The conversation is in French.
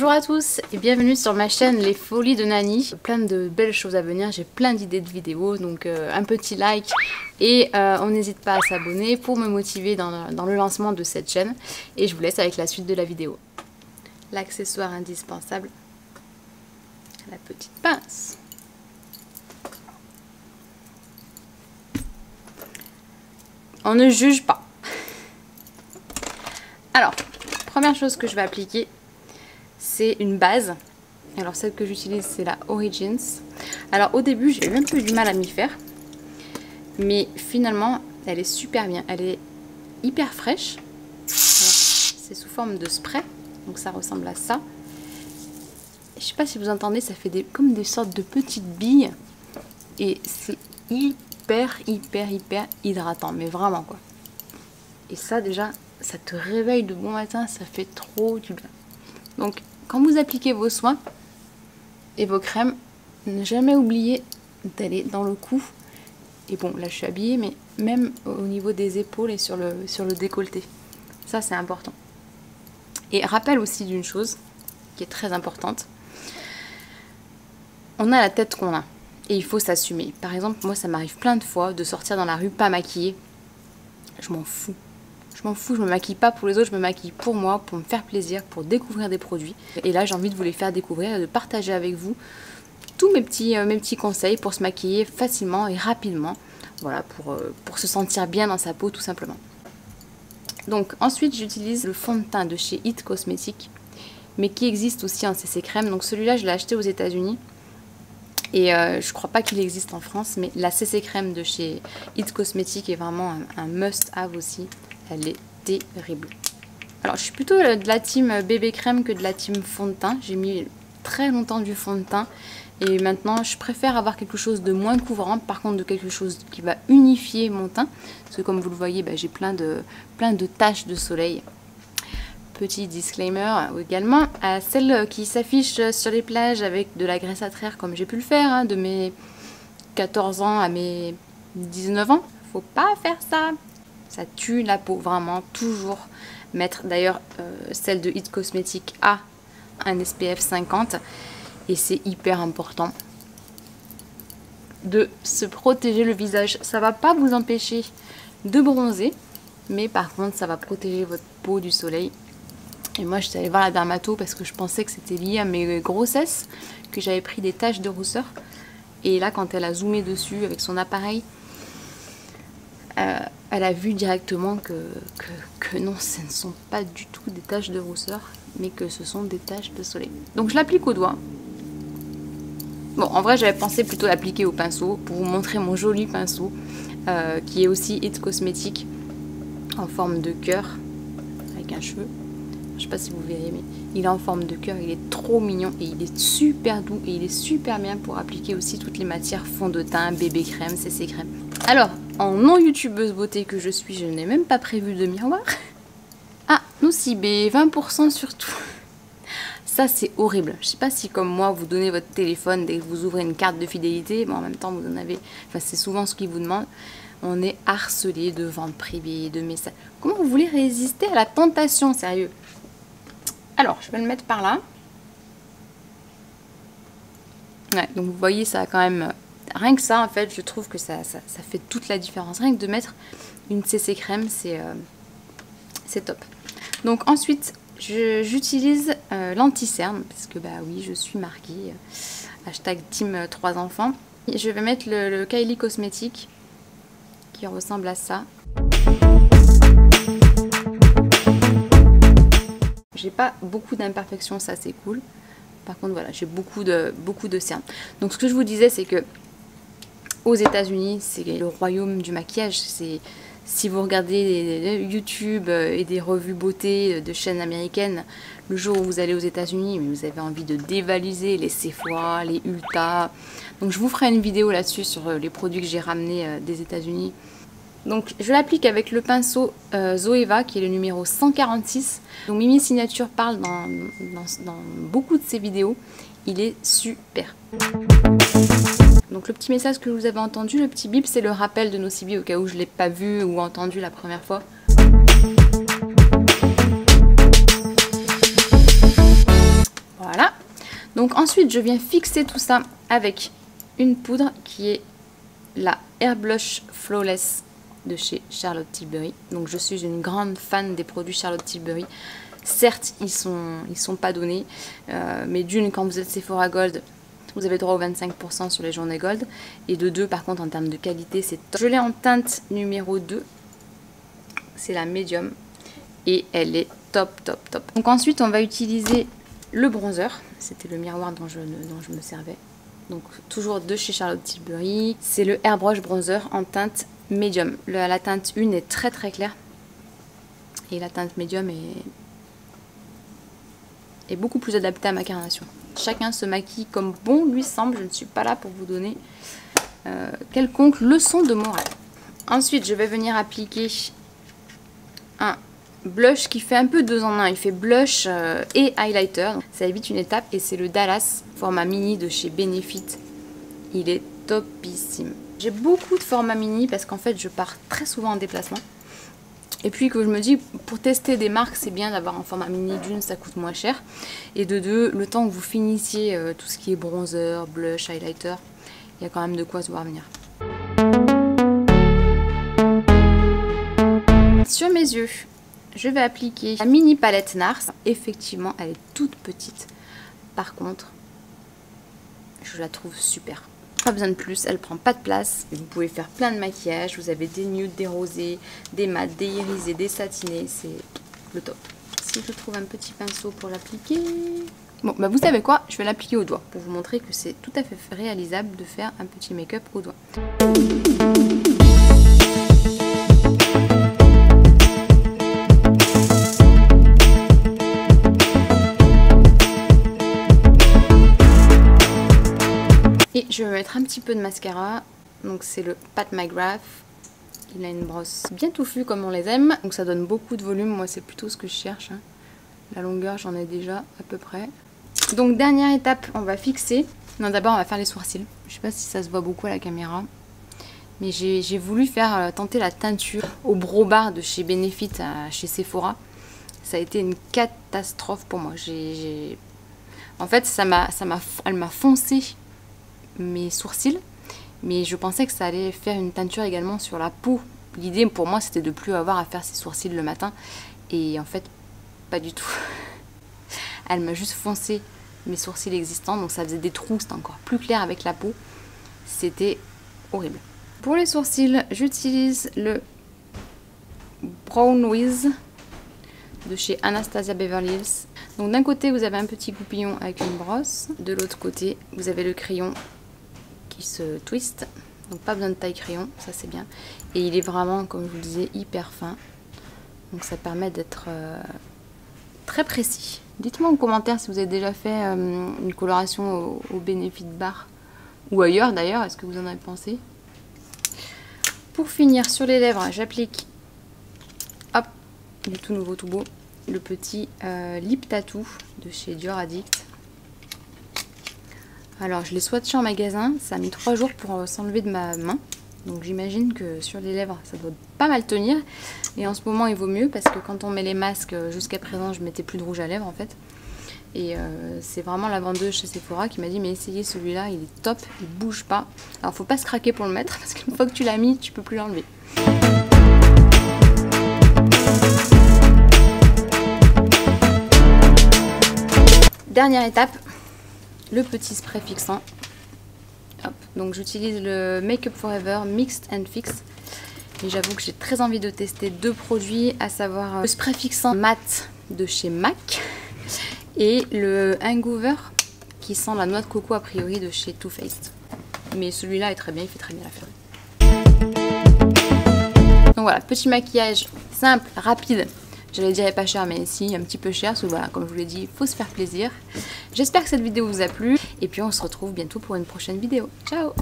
Bonjour à tous et bienvenue sur ma chaîne Les Folies de Nani. Plein de belles choses à venir, j'ai plein d'idées de vidéos, donc un petit like et on n'hésite pas à s'abonner pour me motiver dans le lancement de cette chaîne. Et je vous laisse avec la suite de la vidéo. L'accessoire indispensable, la petite pince. On ne juge pas. Alors, première chose que je vais appliquer, c'est une base. Alors celle que j'utilise, c'est la Origins. Alors au début, j'ai eu un peu du mal à m'y faire, mais finalement, elle est super bien. Elle est hyper fraîche. C'est sous forme de spray, donc ça ressemble à ça. Je sais pas si vous entendez, ça fait comme des sortes de petites billes, et c'est hyper hydratant, mais vraiment quoi. Et ça déjà, ça te réveille de bon matin, ça fait trop du bien. Donc quand vous appliquez vos soins et vos crèmes, ne jamais oublier d'aller dans le cou. Et bon, là je suis habillée, mais même au niveau des épaules et sur le décolleté. Ça c'est important. Et rappel aussi d'une chose qui est très importante. On a la tête qu'on a. Et il faut s'assumer. Par exemple, moi ça m'arrive plein de fois de sortir dans la rue pas maquillée. Je m'en fous. Je m'en fous, je me maquille pas pour les autres, je me maquille pour moi, pour me faire plaisir, pour découvrir des produits. Et là, j'ai envie de vous les faire découvrir et de partager avec vous tous mes petits conseils pour se maquiller facilement et rapidement. Voilà, pour se sentir bien dans sa peau, tout simplement. Donc, ensuite, j'utilise le fond de teint de chez It Cosmetics, mais qui existe aussi en CC Crème. Donc, celui-là, je l'ai acheté aux États-Unis. Et je crois pas qu'il existe en France, mais la CC Crème de chez It Cosmetics est vraiment un must-have aussi. Elle est terrible. Alors je suis plutôt de la team bébé crème que de la team fond de teint. J'ai mis très longtemps du fond de teint et maintenant je préfère avoir quelque chose de moins couvrant, par contre de quelque chose qui va unifier mon teint. Parce que comme vous le voyez, j'ai plein de taches de soleil. Petit disclaimer également, à celles qui s'affichent sur les plages avec de la graisse à traire comme j'ai pu le faire, hein, de mes 14 ans à mes 19 ans. Faut pas faire ça. Ça tue la peau, vraiment, toujours mettre. D'ailleurs, celle de It Cosmetics a un SPF 50 et c'est hyper important de se protéger le visage. Ça va pas vous empêcher de bronzer, mais par contre, ça va protéger votre peau du soleil. Et moi, je suis allée voir la dermato parce que je pensais que c'était lié à mes grossesses, que j'avais pris des taches de rousseur. Et là, quand elle a zoomé dessus avec son appareil, elle a vu directement que non, ce ne sont pas du tout des taches de rousseur, mais que ce sont des taches de soleil. Donc je l'applique au doigt. Bon, en vrai, j'avais pensé plutôt l'appliquer au pinceau pour vous montrer mon joli pinceau, qui est aussi It Cosmetics en forme de cœur, avec un cheveu. Je sais pas si vous verrez, mais il est en forme de cœur, il est trop mignon et il est super doux et il est super bien pour appliquer aussi toutes les matières fond de teint, bébé crème, CC crème. Alors, en non-youtubeuse beauté que je suis, je n'ai même pas prévu de miroir. Ah, Nocibé, 20% sur tout. Ça, c'est horrible. Je sais pas si, comme moi, vous donnez votre téléphone dès que vous ouvrez une carte de fidélité. Bon, en même temps, vous en avez... Enfin, c'est souvent ce qu'ils vous demandent. On est harcelé de ventes privées, de messages. Comment vous voulez résister à la tentation, sérieux? Alors, je vais le mettre par là. Ouais, donc vous voyez, ça a quand même... Rien que ça, en fait, je trouve que ça fait toute la différence. Rien que de mettre une CC crème, c'est top. Donc ensuite, j'utilise l'anti-cerne, parce que bah oui, je suis marquée. Hashtag team 3 enfants. Je vais mettre le Kylie Cosmetics, qui ressemble à ça. J'ai pas beaucoup d'imperfections, ça c'est cool. Par contre, voilà, j'ai beaucoup de cernes. Donc ce que je vous disais, c'est que aux États-Unis, c'est le royaume du maquillage. Si vous regardez des YouTube et des revues beauté de chaînes américaines, le jour où vous allez aux États-Unis, vous avez envie de dévaliser les Sephora, les Ulta. Donc je vous ferai une vidéo là-dessus sur les produits que j'ai ramenés des États-Unis. Donc je l'applique avec le pinceau Zoeva, qui est le numéro 146. Donc Mimi Signature parle dans beaucoup de ses vidéos. Il est super. Donc le petit message que vous avez entendu, le petit bip, c'est le rappel de Nocibé au cas où je ne l'ai pas vu ou entendu la première fois. Voilà. Donc ensuite, je viens fixer tout ça avec une poudre qui est la Air Blush Flawless de chez Charlotte Tilbury. Donc je suis une grande fan des produits Charlotte Tilbury. Certes, ils sont pas donnés, mais d'une, quand vous êtes Sephora Gold, vous avez droit aux 25% sur les journées Gold. Et de deux, par contre, en termes de qualité, c'est top. Je l'ai en teinte numéro 2. C'est la médium. Et elle est top, top, top. Donc ensuite, on va utiliser le bronzer. C'était le miroir dont je me servais. Donc toujours de chez Charlotte Tilbury. C'est le Airbrush Bronzer en teinte médium. La teinte 1 est très très claire. Et la teinte médium est beaucoup plus adaptée à ma carnation. Chacun se maquille comme bon lui semble. Je ne suis pas là pour vous donner quelconque leçon de morale. Ensuite, je vais venir appliquer un blush qui fait un peu 2 en 1. Il fait blush et highlighter. Donc, ça évite une étape. Et c'est le Dallas format mini de chez Benefit. Il est topissime. J'ai beaucoup de formats mini parce qu'en fait, je pars très souvent en déplacement. Et puis que je me dis, pour tester des marques, c'est bien d'avoir un format mini. D'une, ça coûte moins cher. Et de deux, le temps que vous finissiez tout ce qui est bronzer, blush, highlighter, il y a quand même de quoi se voir venir. Sur mes yeux, je vais appliquer la mini palette NARS. Effectivement, elle est toute petite. Par contre, je la trouve super. Pas besoin de plus, elle prend pas de place. Vous pouvez faire plein de maquillages. Vous avez des nudes, des rosés, des mats, des irisés, des satinés. C'est le top. Si je trouve un petit pinceau pour l'appliquer... Bon, bah vous savez quoi? Je vais l'appliquer au doigt pour vous montrer que c'est tout à fait réalisable de faire un petit make-up au doigt. Et je vais mettre un petit peu de mascara. Donc c'est le Pat McGrath. Il a une brosse bien touffue comme on les aime. Donc ça donne beaucoup de volume. Moi c'est plutôt ce que je cherche. La longueur j'en ai déjà à peu près. Donc dernière étape, on va fixer. Non, d'abord on va faire les sourcils. Je sais pas si ça se voit beaucoup à la caméra. Mais j'ai voulu faire tenter la teinture au Brow Bar de chez Benefit chez Sephora. Ça a été une catastrophe pour moi. En fait elle m'a foncé mes sourcils, mais je pensais que ça allait faire une teinture également sur la peau. L'idée pour moi c'était de plus avoir à faire ses sourcils le matin, et en fait pas du tout. Elle m'a juste foncé mes sourcils existants, donc ça faisait des trous, c'était encore plus clair avec la peau, c'était horrible. Pour les sourcils, j'utilise le Brown Wiz de chez Anastasia Beverly Hills. Donc d'un côté vous avez un petit goupillon avec une brosse, de l'autre côté vous avez le crayon qui se twist, donc pas besoin de taille crayon, ça c'est bien, et il est vraiment, comme je vous le disais, hyper fin, donc ça permet d'être très précis. Dites-moi en commentaire si vous avez déjà fait une coloration au Benefit Bar ou ailleurs d'ailleurs, est-ce que vous en avez pensé. Pour finir sur les lèvres, j'applique, hop, du tout nouveau tout beau, le petit lip tattoo de chez Dior Addict. Alors je l'ai swatché en magasin, ça a mis 3 jours pour s'enlever de ma main. Donc j'imagine que sur les lèvres ça doit pas mal tenir. Et en ce moment il vaut mieux parce que quand on met les masques, jusqu'à présent je mettais plus de rouge à lèvres en fait. Et c'est vraiment la vendeuse chez Sephora qui m'a dit mais essayez celui-là, il est top, il bouge pas. Alors faut pas se craquer pour le mettre parce qu'une fois que tu l'as mis, tu peux plus l'enlever. Dernière étape, le petit spray fixant. Hop. Donc j'utilise le Make Up Forever Mixed and Fix. Et j'avoue que j'ai très envie de tester 2 produits, à savoir le spray fixant mat de chez MAC et le Hangover qui sent la noix de coco a priori de chez Too Faced. Mais celui-là est très bien, il fait très bien l'affaire. Donc voilà, petit maquillage simple, rapide. J'allais dire pas cher, mais si, un petit peu cher, parce que voilà, comme je vous l'ai dit, il faut se faire plaisir. J'espère que cette vidéo vous a plu, et puis on se retrouve bientôt pour une prochaine vidéo. Ciao!